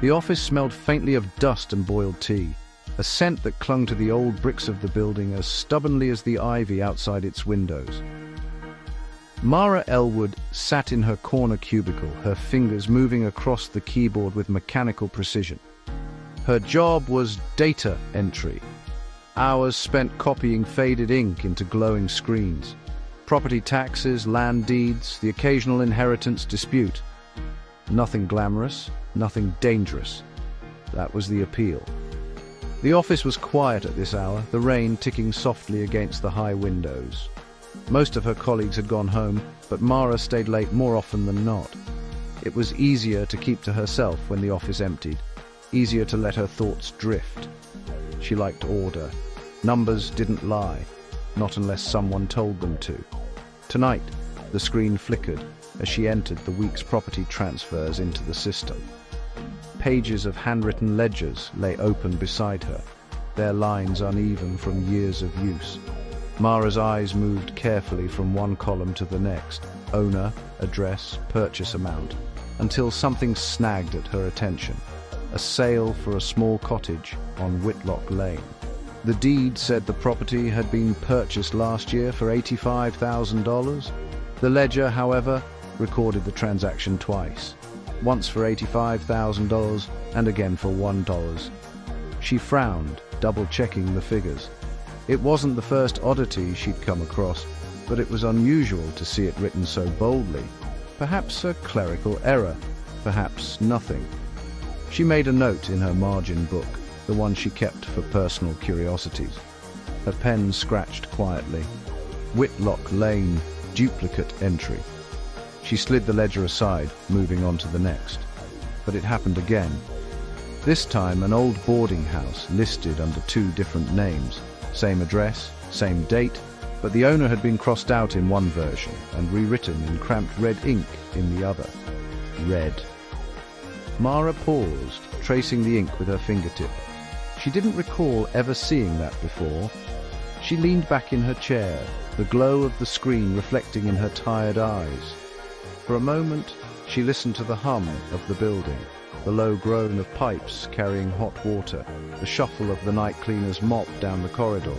The office smelled faintly of dust and boiled tea, a scent that clung to the old bricks of the building as stubbornly as the ivy outside its windows. Mara Elwood sat in her corner cubicle, her fingers moving across the keyboard with mechanical precision. Her job was data entry. Hours spent copying faded ink into glowing screens. Property taxes, land deeds, the occasional inheritance dispute. Nothing glamorous, nothing dangerous. That was the appeal. The office was quiet at this hour, the rain ticking softly against the high windows. Most of her colleagues had gone home, but Mara stayed late more often than not. It was easier to keep to herself when the office emptied, easier to let her thoughts drift. She liked order. Numbers didn't lie, not unless someone told them to. Tonight, the screen flickered as she entered the week's property transfers into the system. Pages of handwritten ledgers lay open beside her, their lines uneven from years of use. Mara's eyes moved carefully from one column to the next, owner, address, purchase amount, until something snagged at her attention. A sale for a small cottage on Whitlock Lane. The deed said the property had been purchased last year for $85,000. The ledger, however, recorded the transaction twice, once for $85,000 and again for $1. She frowned, double-checking the figures. It wasn't the first oddity she'd come across, but it was unusual to see it written so boldly. Perhaps a clerical error, perhaps nothing. She made a note in her margin book, the one she kept for personal curiosities. Her pen scratched quietly. Whitlock Lane, duplicate entry. She slid the ledger aside, moving on to the next. But it happened again. This time an old boarding house listed under two different names. Same address, same date, but the owner had been crossed out in one version and rewritten in cramped red ink in the other. Red. Mara paused, tracing the ink with her fingertip. She didn't recall ever seeing that before. She leaned back in her chair, the glow of the screen reflecting in her tired eyes. For a moment, she listened to the hum of the building, the low groan of pipes carrying hot water, the shuffle of the night cleaner's mop down the corridor.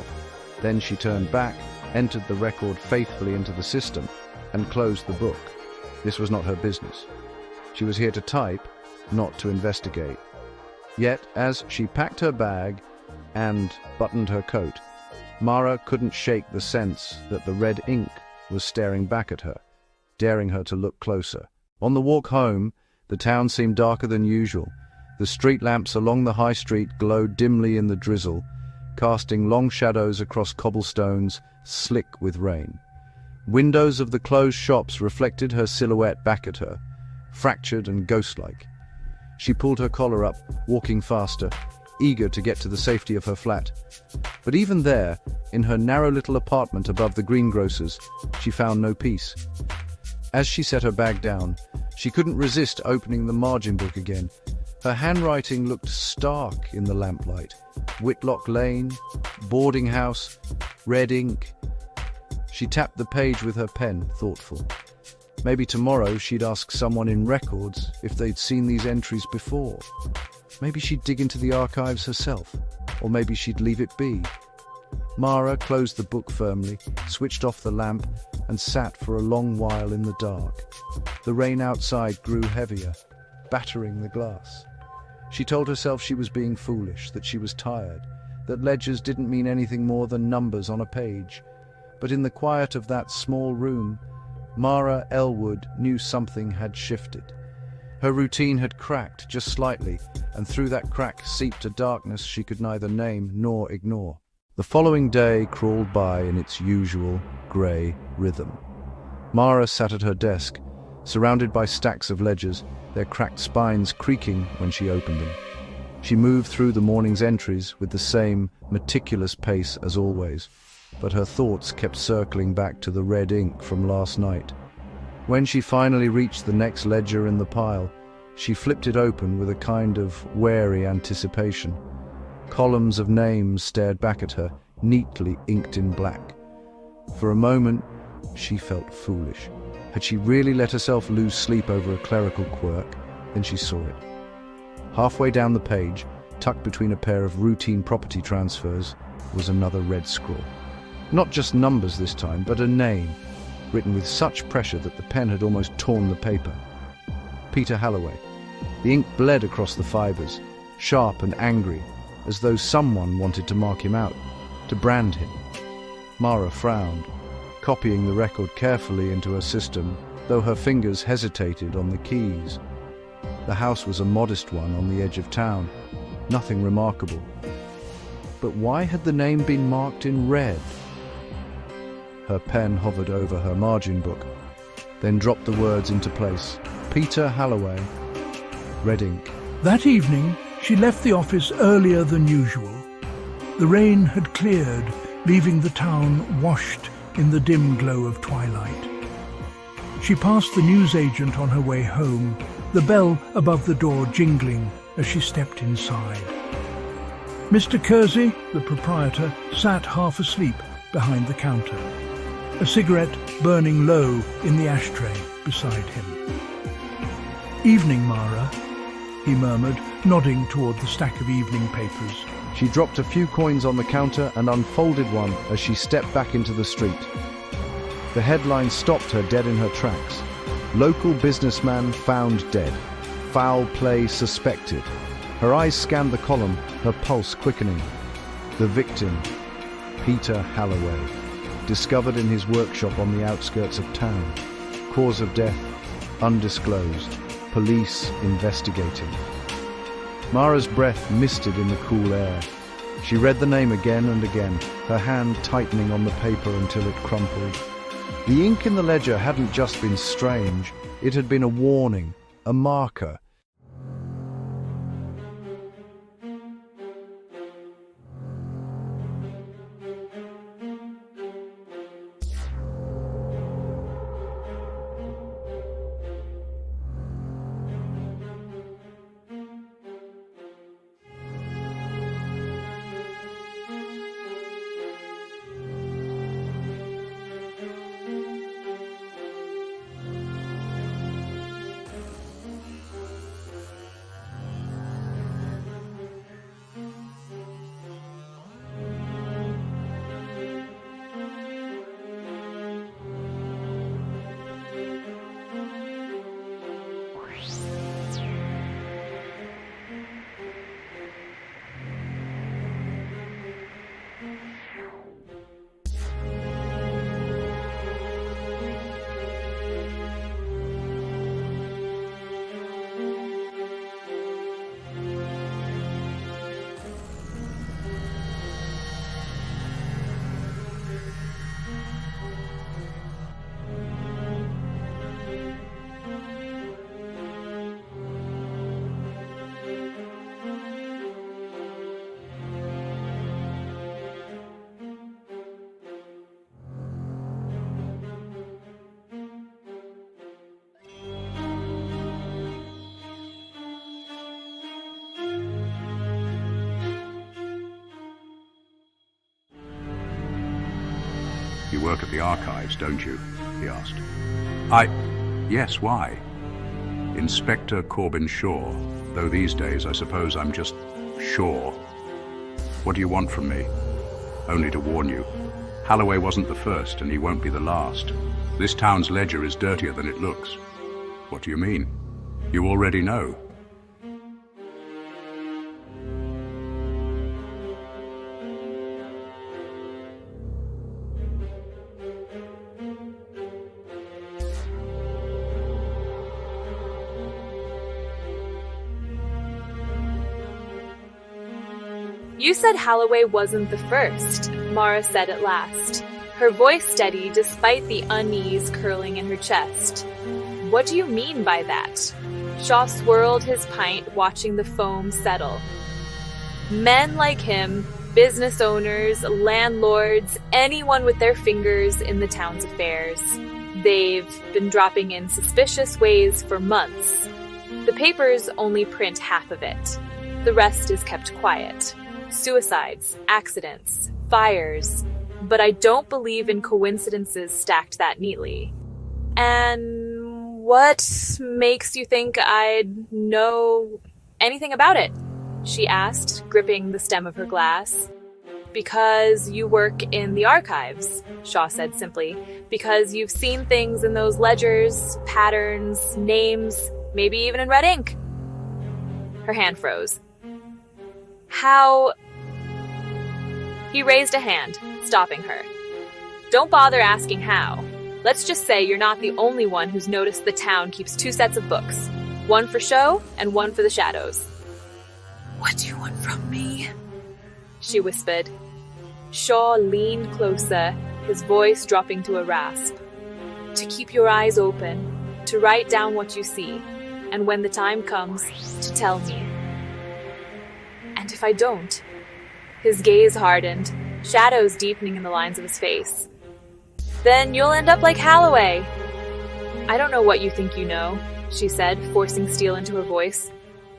Then she turned back, entered the record faithfully into the system, and closed the book. This was not her business. She was here to type, not to investigate. Yet, as she packed her bag and buttoned her coat, Mara couldn't shake the sense that the red ink was staring back at her, daring her to look closer. On the walk home, the town seemed darker than usual. The street lamps along the high street glowed dimly in the drizzle, casting long shadows across cobblestones slick with rain. Windows of the closed shops reflected her silhouette back at her, fractured and ghost-like. She pulled her collar up, walking faster, eager to get to the safety of her flat. But even there, in her narrow little apartment above the greengrocer's, she found no peace. As she set her bag down, she couldn't resist opening the margin book again. Her handwriting looked stark in the lamplight. Whitlock Lane, boarding house, red ink. She tapped the page with her pen, thoughtful. Maybe tomorrow she'd ask someone in records if they'd seen these entries before. Maybe she'd dig into the archives herself, or maybe she'd leave it be. Mara closed the book firmly, switched off the lamp, and sat for a long while in the dark. The rain outside grew heavier, battering the glass. She told herself she was being foolish, that she was tired, that ledgers didn't mean anything more than numbers on a page. But in the quiet of that small room, Mara Elwood knew something had shifted. Her routine had cracked just slightly, and through that crack seeped a darkness she could neither name nor ignore. The following day crawled by in its usual grey rhythm. Mara sat at her desk, surrounded by stacks of ledgers, their cracked spines creaking when she opened them. She moved through the morning's entries with the same meticulous pace as always, but her thoughts kept circling back to the red ink from last night. When she finally reached the next ledger in the pile, she flipped it open with a kind of wary anticipation. Columns of names stared back at her, neatly inked in black. For a moment, she felt foolish. Had she really let herself lose sleep over a clerical quirk? Then she saw it. Halfway down the page, tucked between a pair of routine property transfers, was another red scrawl. Not just numbers this time, but a name, written with such pressure that the pen had almost torn the paper. Peter Halloway. The ink bled across the fibers, sharp and angry, as though someone wanted to mark him out, to brand him. Mara frowned, copying the record carefully into her system, though her fingers hesitated on the keys. The house was a modest one on the edge of town, nothing remarkable. But why had the name been marked in red? Her pen hovered over her margin book, then dropped the words into place. Peter Halloway. Red ink. That evening, she left the office earlier than usual. The rain had cleared, leaving the town washed in the dim glow of twilight. She passed the newsagent on her way home, the bell above the door jingling as she stepped inside. Mr. Kersey, the proprietor, sat half asleep behind the counter, a cigarette burning low in the ashtray beside him. "Evening, Mara," he murmured, nodding toward the stack of evening papers. She dropped a few coins on the counter and unfolded one as she stepped back into the street. The headline stopped her dead in her tracks. Local businessman found dead. Foul play suspected. Her eyes scanned the column, her pulse quickening. The victim, Peter Halloway, discovered in his workshop on the outskirts of town. Cause of death, undisclosed. Police investigating. Mara's breath misted in the cool air. She read the name again and again, her hand tightening on the paper until it crumpled. The ink in the ledger hadn't just been strange, it had been a warning, a marker. You work at the archives, don't you? He asked. Yes, why? Inspector Corbin Shaw, though these days I suppose I'm just Shaw. What do you want from me? Only to warn you. Halloway wasn't the first, and he won't be the last. This town's ledger is dirtier than it looks. What do you mean? You already know. "You said Halloway wasn't the first," Mara said at last, her voice steady despite the unease curling in her chest. "What do you mean by that?" Shaw swirled his pint, watching the foam settle. "Men like him, business owners, landlords, anyone with their fingers in the town's affairs. They've been dropping in suspicious ways for months. The papers only print half of it. The rest is kept quiet. Suicides, accidents, fires. But I don't believe in coincidences stacked that neatly. And what makes you think I'd know Anything about it? She asked, gripping the stem of her glass. Because you work in the archives, Shaw said simply. Because you've seen things in those ledgers, patterns, names, maybe even in red ink. Her hand froze. How? He raised a hand, stopping her. Don't bother asking how. Let's just say you're not the only one who's noticed the town keeps 2 sets of books. One for show and one for the shadows. What do you want from me? She whispered. Shaw leaned closer, his voice dropping to a rasp. To keep your eyes open, to write down what you see, and when the time comes, to tell me. And if I don't? His gaze hardened, shadows deepening in the lines of his face. Then you'll end up like Halloway. I don't know what you think you know, she said, forcing steel into her voice,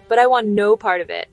but I want no part of it.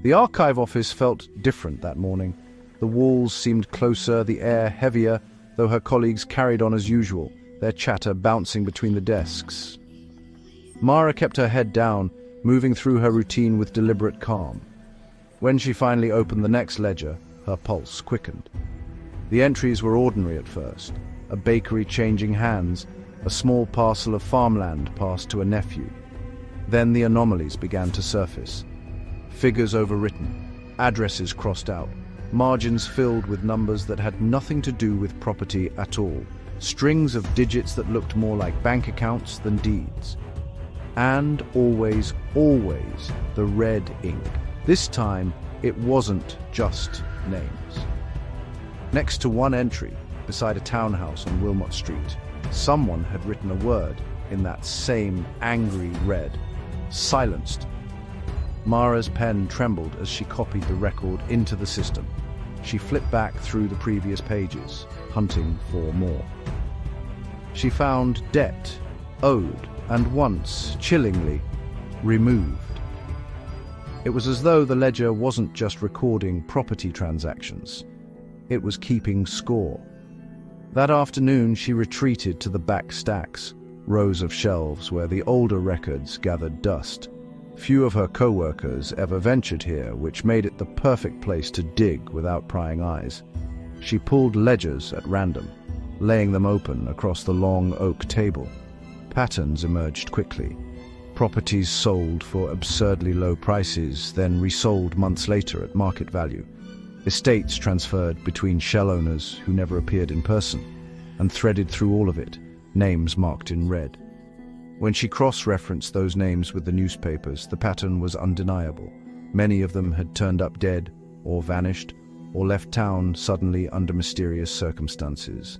The archive office felt different that morning. The walls seemed closer, the air heavier, though her colleagues carried on as usual, their chatter bouncing between the desks. Mara kept her head down, moving through her routine with deliberate calm. When she finally opened the next ledger, her pulse quickened. The entries were ordinary at first. A bakery changing hands, a small parcel of farmland passed to a nephew. Then the anomalies began to surface. Figures overwritten, addresses crossed out, margins filled with numbers that had nothing to do with property at all, strings of digits that looked more like bank accounts than deeds. And always, always, the red ink. This time, it wasn't just names. Next to one entry, beside a townhouse on Wilmot Street, someone had written a word in that same angry red. Silenced. Mara's pen trembled as she copied the record into the system. She flipped back through the previous pages, hunting for more. She found debt, owed, and once, chillingly, removed. It was as though the ledger wasn't just recording property transactions. It was keeping score. That afternoon, she retreated to the back stacks, rows of shelves where the older records gathered dust. Few of her co-workers ever ventured here, which made it the perfect place to dig without prying eyes. She pulled ledgers at random, laying them open across the long oak table. Patterns emerged quickly. Properties sold for absurdly low prices, then resold months later at market value. Estates transferred between shell owners who never appeared in person, and threaded through all of it, names marked in red. When she cross-referenced those names with the newspapers, the pattern was undeniable. Many of them had turned up dead, or vanished, or left town suddenly under mysterious circumstances.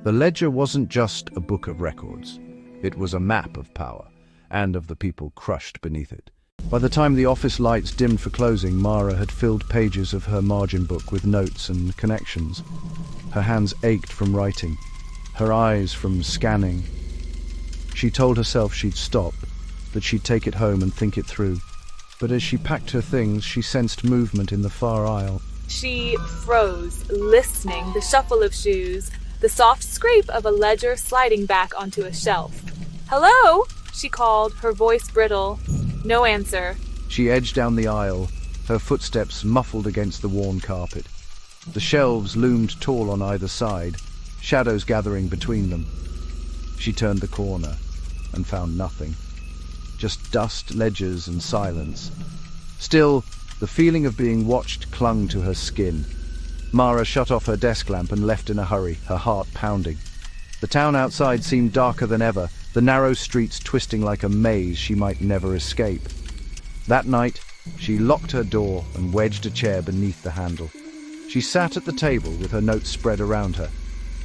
The ledger wasn't just a book of records. It was a map of power, and of the people crushed beneath it. By the time the office lights dimmed for closing, Mara had filled pages of her margin book with notes and connections. Her hands ached from writing, her eyes from scanning. She told herself she'd stop, that she'd take it home and think it through. But as she packed her things, she sensed movement in the far aisle. She froze, listening, the shuffle of shoes, the soft scrape of a ledger sliding back onto a shelf. "Hello?" she called, her voice brittle. No answer. She edged down the aisle, her footsteps muffled against the worn carpet. The shelves loomed tall on either side, shadows gathering between them. She turned the corner and found nothing. Just dust, ledgers, and silence. Still, the feeling of being watched clung to her skin. Mara shut off her desk lamp and left in a hurry, her heart pounding. The town outside seemed darker than ever, the narrow streets twisting like a maze she might never escape. That night, she locked her door and wedged a chair beneath the handle. She sat at the table with her notes spread around her,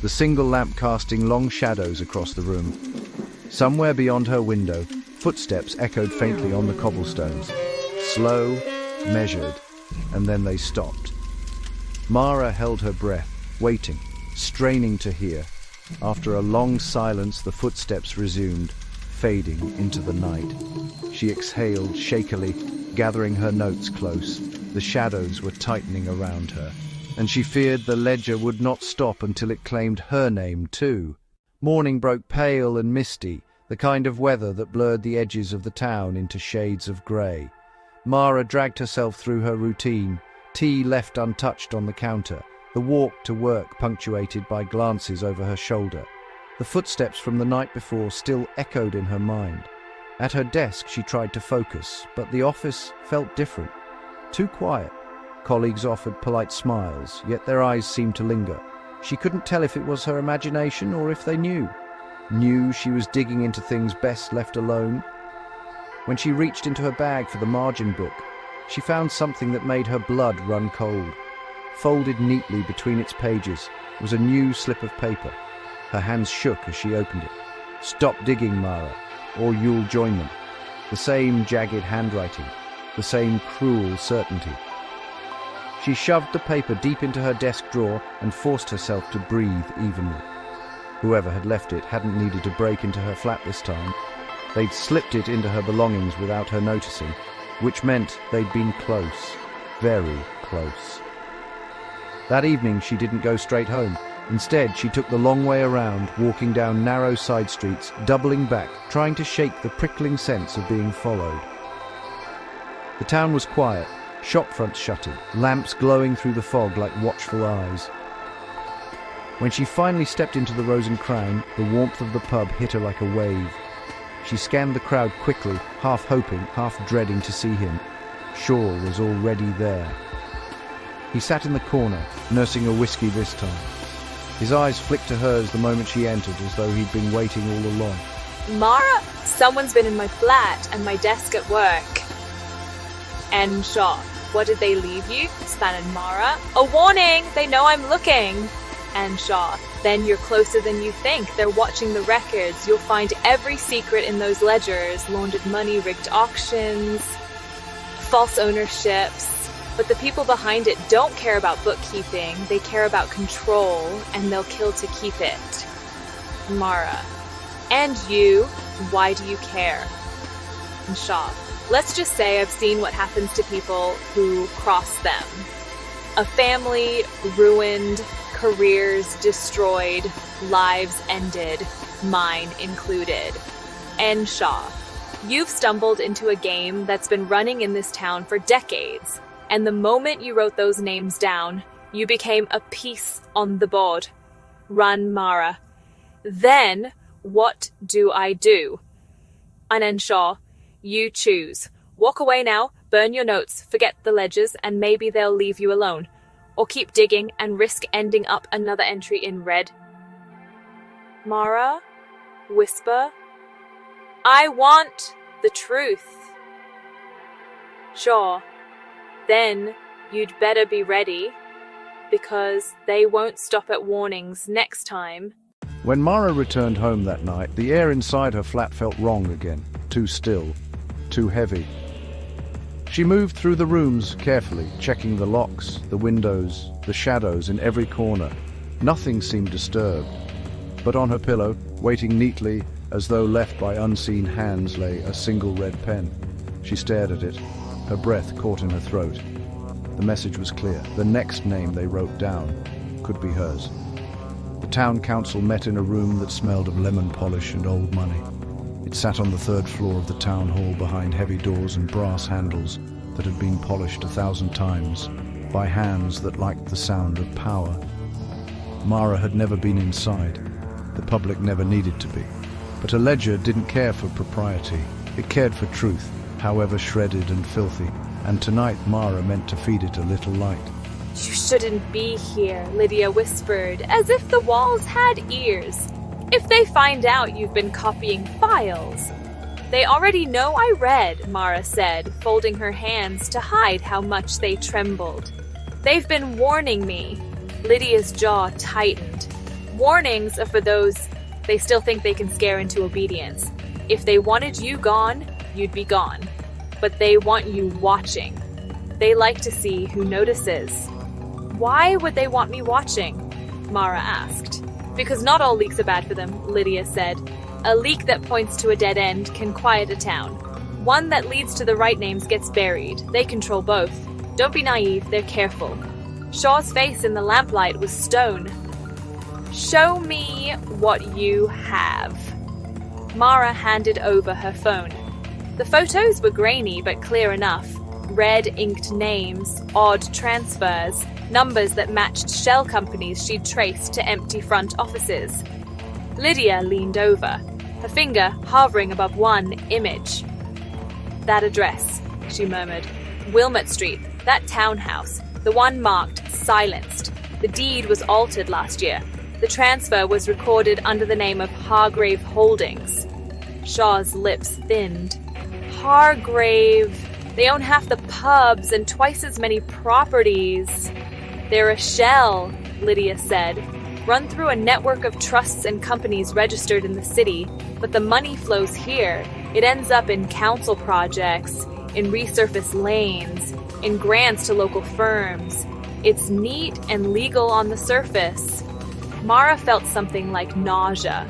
the single lamp casting long shadows across the room. Somewhere beyond her window, footsteps echoed faintly on the cobblestones. Slow, measured, and then they stopped. Mara held her breath, waiting, straining to hear. After a long silence, the footsteps resumed, fading into the night. She exhaled shakily, gathering her notes close. The shadows were tightening around her, and she feared the ledger would not stop until it claimed her name too. Morning broke pale and misty, the kind of weather that blurred the edges of the town into shades of grey. Mara dragged herself through her routine, tea left untouched on the counter, the walk to work punctuated by glances over her shoulder. The footsteps from the night before still echoed in her mind. At her desk she tried to focus, but the office felt different. Too quiet. Colleagues offered polite smiles, yet their eyes seemed to linger. She couldn't tell if it was her imagination or if they knew. Knew she was digging into things best left alone. When she reached into her bag for the margin book, she found something that made her blood run cold. Folded neatly between its pages was a new slip of paper. Her hands shook as she opened it. "Stop digging, Mara, or you'll join them." The same jagged handwriting, the same cruel certainty. She shoved the paper deep into her desk drawer and forced herself to breathe evenly. Whoever had left it hadn't needed to break into her flat this time. They'd slipped it into her belongings without her noticing, which meant they'd been close, very close. That evening she didn't go straight home. Instead, she took the long way around, walking down narrow side streets, doubling back, trying to shake the prickling sense of being followed. The town was quiet, shop fronts shuttered, lamps glowing through the fog like watchful eyes. When she finally stepped into the Rose and Crown, the warmth of the pub hit her like a wave. She scanned the crowd quickly, half hoping, half dreading to see him. Shaw was already there. He sat in the corner, nursing a whiskey this time. His eyes flicked to hers the moment she entered, as though he'd been waiting all along. "Mara, someone's been in my flat and my desk at work." "And Shaw, what did they leave you?" spanted Mara. "A warning! They know I'm looking." And Shaw, "Then you're closer than you think. They're watching the records. You'll find every secret in those ledgers. Laundered money, rigged auctions, false ownerships. But the people behind it don't care about bookkeeping. They care about control, and they'll kill to keep it." Mara, "And you, why do you care?" And Shaw, "Let's just say I've seen what happens to people who cross them. A family ruined, careers destroyed, lives ended, mine included." And Shaw, "You've stumbled into a game that's been running in this town for decades, and the moment you wrote those names down, you became a piece on the board. Run, Mara. Then, what do I do?" And then Shaw, "You choose. Walk away now, burn your notes, forget the ledgers, and maybe they'll leave you alone. Or keep digging and risk ending up another entry in red." Mara, whisper, "I want the truth." Shaw, "Then you'd better be ready, because they won't stop at warnings next time." When Mara returned home that night, the air inside her flat felt wrong again. Too still, too heavy. She moved through the rooms carefully, checking the locks, the windows, the shadows in every corner. Nothing seemed disturbed. But on her pillow, waiting neatly as though left by unseen hands, lay a single red pen. She stared at it, her breath caught in her throat. The message was clear. The next name they wrote down could be hers. The town council met in a room that smelled of lemon polish and old money. It sat on the third floor of the town hall behind heavy doors and brass handles that had been polished 1,000 times by hands that liked the sound of power. Mara had never been inside. The public never needed to be. But a ledger didn't care for propriety. It cared for truth, however shredded and filthy, and tonight Mara meant to feed it a little light. You shouldn't be here, Lydia whispered, as if the walls had ears. If they find out you've been copying files. They already know I read, Mara said, folding her hands to hide how much they trembled. They've been warning me. Lydia's jaw tightened. Warnings are for those they still think they can scare into obedience. If they wanted you gone, you'd be gone. But they want you watching. They like to see who notices. Why would they want me watching? Mara asked. Because not all leaks are bad for them, Lydia said. A leak that points to a dead end can quiet a town. One that leads to the right names gets buried. They control both. Don't be naive, they're careful. Shaw's face in the lamplight was stone. Show me what you have. Mara handed over her phone. The photos were grainy but clear enough. Red inked names, odd transfers, numbers that matched shell companies she'd traced to empty front offices. Lydia leaned over, her finger hovering above one image. That address, she murmured. Wilmot Street, that townhouse, the one marked silenced. The deed was altered last year. The transfer was recorded under the name of Hargrave Holdings. Shaw's lips thinned. Hargrave. They own half the pubs and twice as many properties. They're a shell, Lydia said. Run through a network of trusts and companies registered in the city, but the money flows here. It ends up in council projects, in resurfaced lanes, in grants to local firms. It's neat and legal on the surface. Mara felt something like nausea.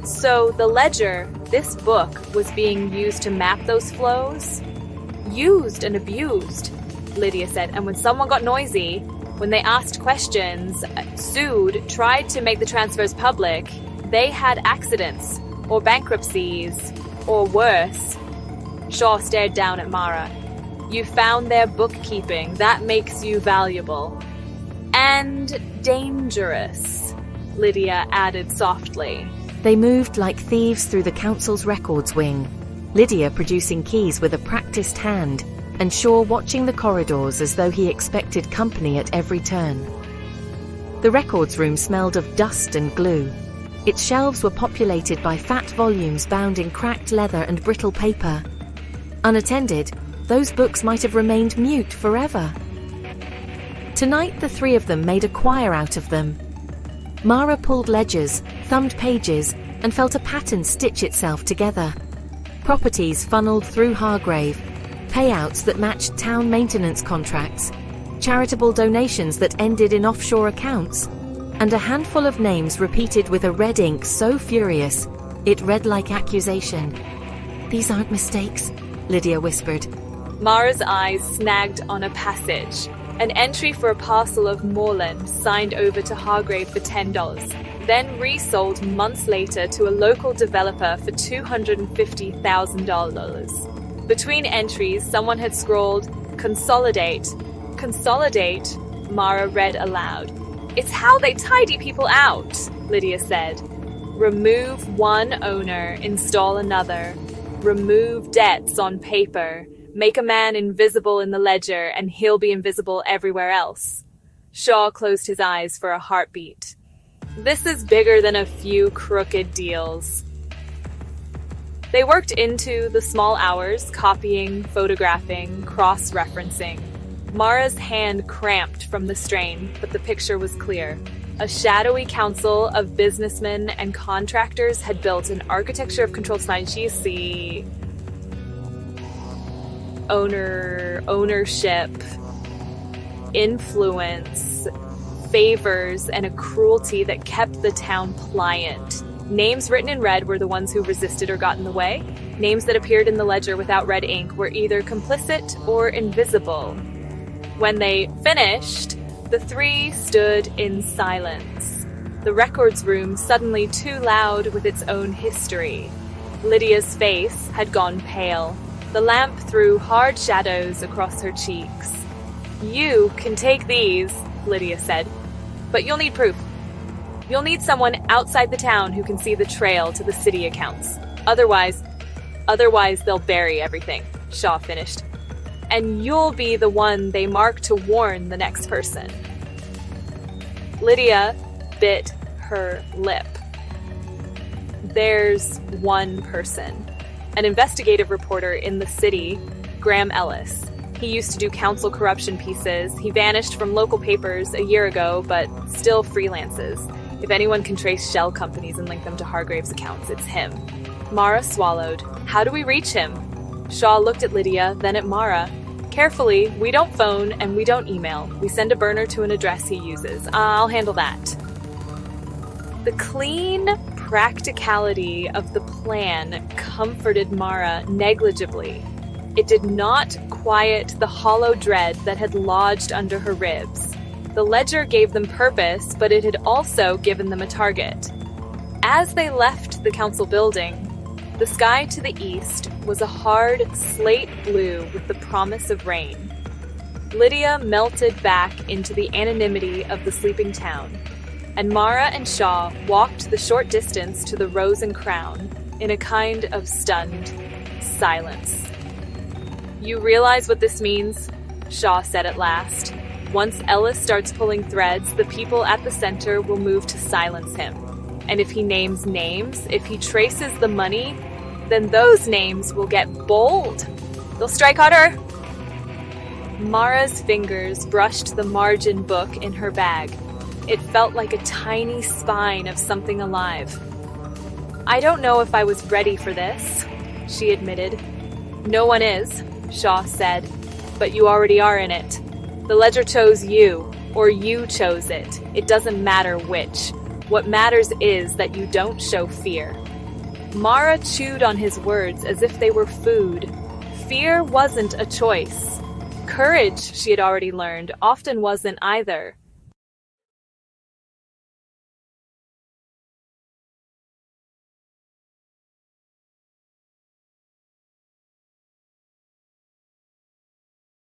So the ledger, this book, was being used to map those flows? Used and abused, Lydia said, and when someone got noisy, when they asked questions, sued, tried to make the transfers public, they had accidents, or bankruptcies, or worse. Shaw stared down at Mara. You found their bookkeeping. That makes you valuable. And dangerous, Lydia added softly. They moved like thieves through the council's records wing, Lydia producing keys with a practiced hand, and Shaw watching the corridors as though he expected company at every turn. The records room smelled of dust and glue. Its shelves were populated by fat volumes bound in cracked leather and brittle paper. Unattended, those books might have remained mute forever. Tonight, the three of them made a choir out of them. Mara pulled ledgers, thumbed pages, and felt a pattern stitch itself together. Properties funneled through Hargrave, payouts that matched town maintenance contracts, charitable donations that ended in offshore accounts, and a handful of names repeated with a red ink so furious it read like accusation. "These aren't mistakes," Lydia whispered. Mara's eyes snagged on a passage, an entry for a parcel of moorland signed over to Hargrave for $10, then resold months later to a local developer for $250,000. Between entries, someone had scrawled, "Consolidate. Consolidate," Mara read aloud. "It's how they tidy people out," Lydia said. "Remove one owner, install another. Remove debts on paper. Make a man invisible in the ledger, and he'll be invisible everywhere else." Shaw closed his eyes for a heartbeat. This is bigger than a few crooked deals. They worked into the small hours, copying, photographing, cross-referencing. Mara's hand cramped from the strain, but the picture was clear. A shadowy council of businessmen and contractors had built an architecture of control see ownership, influence, favors, and a cruelty that kept the town pliant. Names written in red were the ones who resisted or got in the way. Names that appeared in the ledger without red ink were either complicit or invisible. When they finished, the three stood in silence. The records room suddenly too loud with its own history. Lydia's face had gone pale. The lamp threw hard shadows across her cheeks. "You can take these," Lydia said, "but you'll need proof. You'll need someone outside the town who can see the trail to the city accounts. Otherwise they'll bury everything," Shaw finished. "And you'll be the one they mark to warn the next person." Lydia bit her lip. "There's one person. An investigative reporter in the city, Graham Ellis. He used to do council corruption pieces. He vanished from local papers a year ago, but still freelances. If anyone can trace shell companies and link them to Hargrave's accounts, it's him." Mara swallowed. "How do we reach him?" Shaw looked at Lydia, then at Mara. "Carefully, we don't phone and we don't email. We send a burner to an address he uses. I'll handle that." The clean practicality of the plan comforted Mara negligibly. It did not quiet the hollow dread that had lodged under her ribs. The ledger gave them purpose, but it had also given them a target. As they left the council building, the sky to the east was a hard slate blue with the promise of rain. Lydia melted back into the anonymity of the sleeping town, and Mara and Shaw walked the short distance to the Rose and Crown in a kind of stunned silence. "You realize what this means?" Shaw said at last. "Once Ellis starts pulling threads, the people at the center will move to silence him. And if he names names, if he traces the money, then those names will get bold. They'll strike harder." Mara's fingers brushed the margin book in her bag. It felt like a tiny spine of something alive. "I don't know if I was ready for this," she admitted. "No one is," Shaw said, "but you already are in it. The ledger chose you, or you chose it. It doesn't matter which. What matters is that you don't show fear." Mara chewed on his words as if they were food. Fear wasn't a choice. Courage, she had already learned, often wasn't either.